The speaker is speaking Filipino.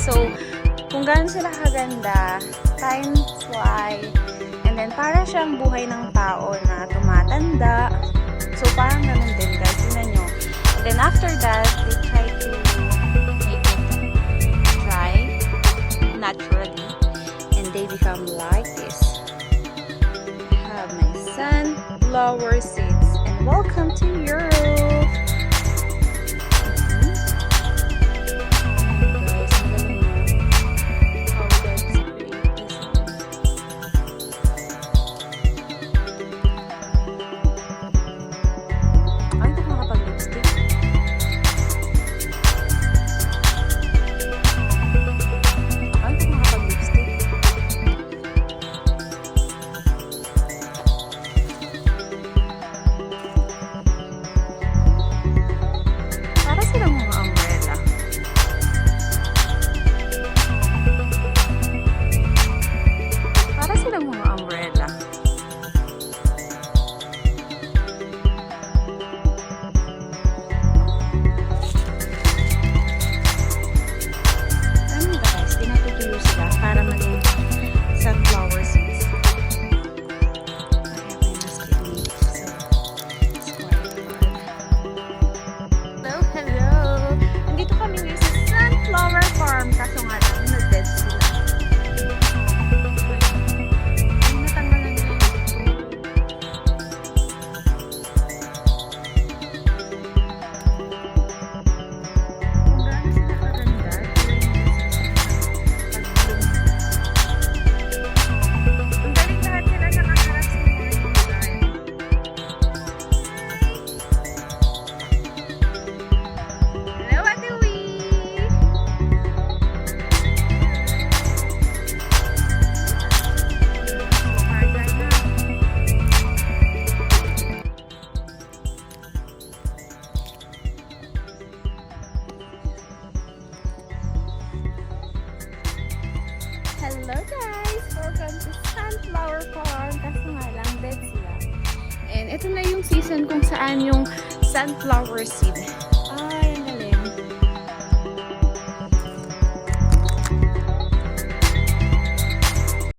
So, kung gaano sila kaganda, time fly. And then, para siyang buhay ng tao na tumatanda. So, parang ganun din, guys. Tingnan nyo. And then, after that, they try to make it dry naturally. And they become like this. I have my sunflower seeds. And welcome to Europe! Hello guys! Welcome to Sunflower Farm. Kaso nga lang, dead sila. And ito na yung season kung saan yung sunflower seed